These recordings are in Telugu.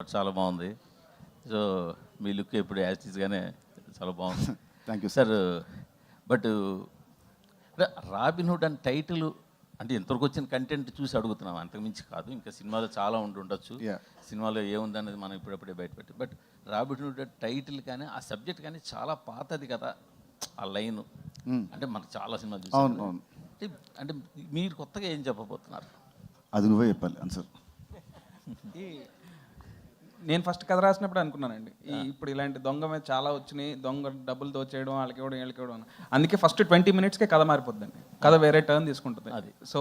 చాలా బాగుంది. సో మీ లుక్ ఎప్పుడు యాస్టీస్గానే చాలా బాగుంది. Thank you sir. But Robin Hood అని టైటిల్ అంటే ఇంతవరకు వచ్చిన కంటెంట్ చూసి అడుగుతున్నాం, అంతకుమించి కాదు. ఇంకా సినిమాలో చాలా ఉండొచ్చు, సినిమాలో ఏముంది అనేది మనం ఇప్పుడప్పుడే బయటపెట్టి. బట్ రాబిన్హుడ్ టైటిల్ కానీ ఆ సబ్జెక్ట్ కానీ చాలా పాతది కదా, ఆ లైన్ అంటే మనకు చాలా సినిమాలు చూసాం. అంటే మీరు కొత్తగా ఏం చెప్పబోతున్నారు? అది నువ్వే చెప్పాలి ఆన్సర్. నేను ఫస్ట్ కథ రాసినప్పుడు అనుకున్నానండి, ఇప్పుడు ఇలాంటి దొంగ మీద చాలా వచ్చినాయి, దొంగ డబ్బులు దోచేయడం, వాళ్ళకి ఇవ్వడం, వీళ్ళకి ఇవ్వడం. అందుకే ఫస్ట్ 20 minutesకే కథ మారిపోద్దండి, కథ వేరే టర్న్ తీసుకుంటుంది. అది సో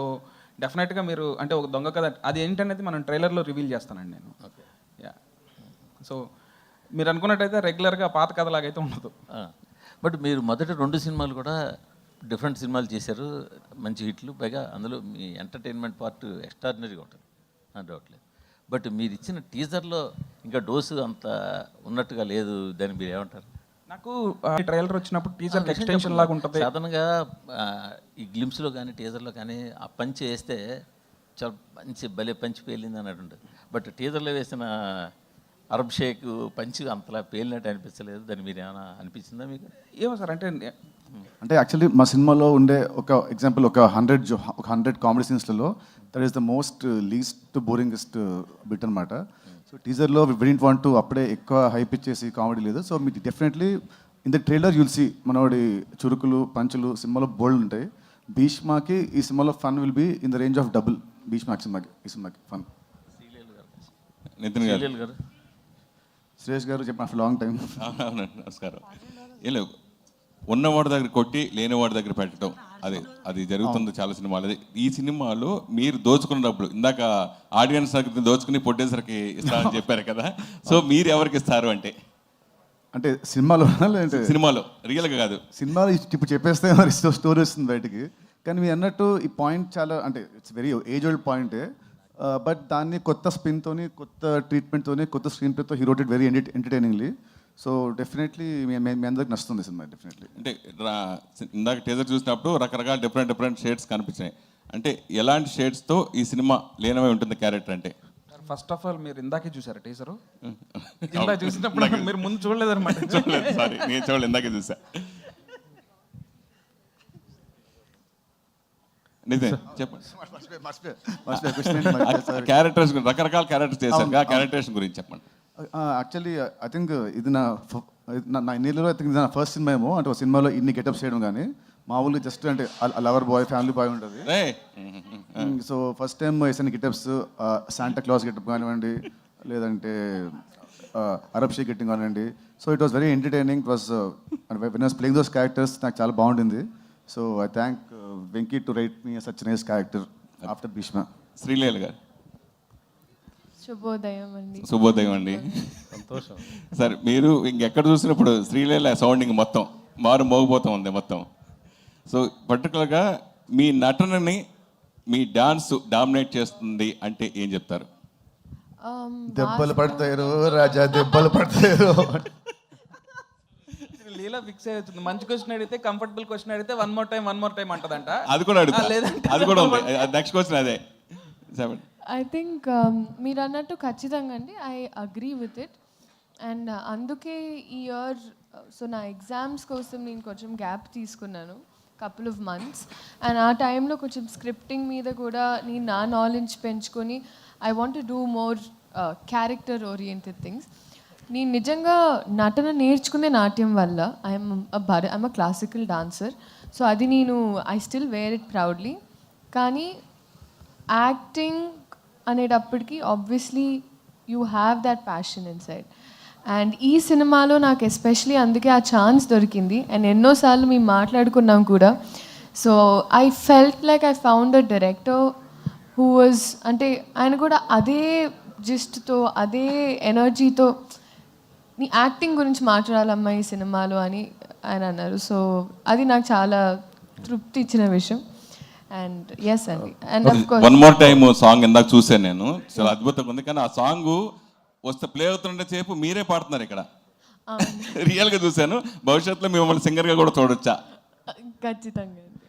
డెఫినెట్గా మీరు అంటే ఒక దొంగ కథ అది ఏంటనేది మనం ట్రైలర్లో రివీల్ చేస్తానండి నేను. యా, సో మీరు అనుకున్నట్టయితే రెగ్యులర్గా పాత కథలాగైతే ఉండదు. బట్ మీరు మొదటి 2 సినిమాలు కూడా డిఫరెంట్ సినిమాలు చేశారు, మంచి హిట్లు. పైగా అందులో మీ ఎంటర్టైన్మెంట్ పార్ట్ ఎక్స్ట్రాడినరీగా ఉంటుంది, డౌట్లేదు. బట్ మీరు ఇచ్చిన టీజర్లో ఇంకా డోసు అంత ఉన్నట్టుగా లేదు, దాన్ని మీరు ఏమంటారు? నాకు ట్రైలర్ వచ్చినప్పుడు టీజర్ ఎక్స్టెన్షన్ లాగా ఉంటుంది. సాధారణంగా ఈ గ్లిమ్స్లో కానీ టీజర్లో కానీ ఆ పంచి వేస్తే చాలా మంచి భలే పంచి పేలింది అన్నట్టు ఉంటుంది. బట్ టీజర్లో వేసిన అరబ్ షేక్ పంచి అంతలా పేలినట్టు అనిపించలేదు, దాన్ని మీరు ఏమైనా అనిపించిందా మీకు? ఏమో సార్, అంటే యాక్చువల్లీ మా సినిమాలో ఉండే ఒక ఎగ్జాంపుల్ ఒక 100 కామెడీ సీన్స్లలో that is the most least boringest bit అనమాట. సో టీజర్లో వి డిడ్ంట్ వాంట్ టు అప్పుడే ఎక్కువ హైప్ ఇచ్చేసి కామెడీ లేదు. సో మీకు definitely in the trailer you'll see మనోడి చురుకులు పంచులు సినిమాలో బోల్డ్ ఉంటాయి. భీష్మాకి ఈ సినిమాలో fun will be in the range of double భీష్మాకి ఈ సినిమాకి ఫన్. నితిన్ గారు, సురేష్ గారు చెప్పిన ఆఫ్టర్ లాంగ్ టైం. నమస్కారం. ఏం లేవు, ఉన్నవాడి దగ్గర కొట్టి లేనివాడి దగ్గర పెట్టడం, అది జరుగుతుంది చాలా సినిమాలు. ఈ సినిమాలో మీరు దోచుకున్నప్పుడు ఇందాక ఆడియన్స్ దగ్గర దోచుకుని ప్రొడ్యూసర్కి ఇస్తారని చెప్పారు కదా, సో మీరు ఎవరికి ఇస్తారు అంటే సినిమాలో రియల్గా కాదు, సినిమాలో ఇప్పుడు చెప్పేస్తే మరి స్టోరీ వస్తుంది బయటికి. కానీ మీరు అన్నట్టు ఈ పాయింట్ చాలా అంటే ఇట్స్ వెరీ ఏజ్ ఓల్డ్ పాయింటే, బట్ దాన్ని కొత్త స్పిన్తోని, కొత్త ట్రీట్మెంట్తోని, కొత్త స్క్రీన్ ప్లేతో హీ రోట్ ఇట్ వెరీ ఎంటర్టైనింగ్లీ. సో డెఫినెట్లీ మీ అందరికి నచ్చుతుంది సినిమా డెఫినెట్లీ. అంటే ఇందాక టీజర్ చూసినప్పుడు రకరకాల డిఫరెంట్ షేడ్స్ కనిపించాయి. అంటే ఎలాంటి షేడ్స్తో ఈ సినిమా లీనమై ఉంటుంది క్యారెక్టర్ అంటే? ఫస్ట్ ఆఫ్ ఆల్ మీరు ఇందాకే చూసారా టీజరు? ఇందాక చూసినప్పుడు మీరు ముందు చూడలేదన్నమాట. చూడలేదు, సారీ, నేను చూడలేదు, ఇందాకే చూసా. క్యారెక్టర్స్ రకరకాల క్యారెక్టర్స్ చేశారు, క్యారెక్టర్స్ గురించి చెప్పండి. యాక్చువల్లీ ఐ థింక్ ఇది నా ఇన్నిలో ఐ థింక్ ఇది నా ఫస్ట్ సినిమా ఏమో. అంటే ఒక సినిమాలో ఇన్ని గెటప్స్ చేయడం కానీ మామూలుగా జస్ట్ అంటే లవర్ బాయ్, ఫ్యామిలీ బాయ్ ఉంటుంది. సో ఫస్ట్ టైం వేసిన గెటప్స్ శాంటా క్లాస్ గెటప్ కానివ్వండి, లేదంటే అరబ్ షేక్ గెట్టింగ్ కానివ్వండి. So it was very entertaining. It was when I was playing those characters నాకు చాలా బాగుంటుంది. So I thank Venky to write me such nice character after Bheeshma. Sreeleela గారు. శుభోదయం అండి. సంతోషం సార్. మీరు ఇంకెక్కడ చూసినప్పుడు శ్రీలీల సౌండింగ్ మొత్తం మోగిపోతూ ఉంది మొత్తం. సో పర్టికులర్గా మీ నటనని, మీ డాన్స్ డామినేట్ చేస్తుంది అంటే ఏం చెప్తారు? దెబ్బలు పడతారు రాజా, దెబ్బలు పడతారు. లీలా ఫిక్స్ అవుతుంది. మంచి క్వశ్చన్ అడిగితే, కంఫర్టబుల్ క్వశ్చన్ అడిగితే వన్ మోర్ టైం అంటదంట. అది కూడా అడుగుతా, అది కూడా ఉంది. నెక్స్ట్ క్వశ్చన్ అదే. ఐ థింక్ మీరు అన్నట్టు ఖచ్చితంగా అండి, I agree with it. And అందుకే ఈ ఇయర్ సో నా ఎగ్జామ్స్ కోసం నేను కొంచెం గ్యాప్ తీసుకున్నాను, కపుల్ ఆఫ్ మంత్స్. అండ్ ఆ టైంలో కొంచెం స్క్రిప్టింగ్ మీద కూడా నేను నా నాలెడ్జ్ పెంచుకొని I want to do more character oriented things. నేను నిజంగా నటన నేర్చుకునే నాట్యం వల్ల I'm a classical dancer. So అది నేను I still wear it proudly. కానీ యాక్టింగ్ అనేటప్పటికీ obviously you have that passion inside. And ఈ సినిమాలో నాకు ఎస్పెషలీ అందుకే ఆ ఛాన్స్ దొరికింది. అండ్ ఎన్నోసార్లు మేము మాట్లాడుకున్నాం కూడా. So I felt like I found a director who was అంటే ఆయన కూడా అదే జిస్ట్తో, అదే ఎనర్జీతో నీ యాక్టింగ్ గురించి మాట్లాడాలమ్మా ఈ సినిమాలో అని ఆయన అన్నారు. సో అది నాకు చాలా తృప్తి ఇచ్చిన విషయం. అండ్ ఎస్ అండి. And of course one more time song ఇందాక చూసాను నేను, చాలా అద్భుతంగా ఉంది. కానీ ఆ సాంగ్ వస్తే ప్లే అవుతుండే సేపు మీరే పాడుతున్నారు ఇక్కడ, రియల్గా చూశాను. భవిష్యత్తులో మిమ్మల్ని సింగర్గా కూడా చూడొచ్చా? ఖచ్చితంగా.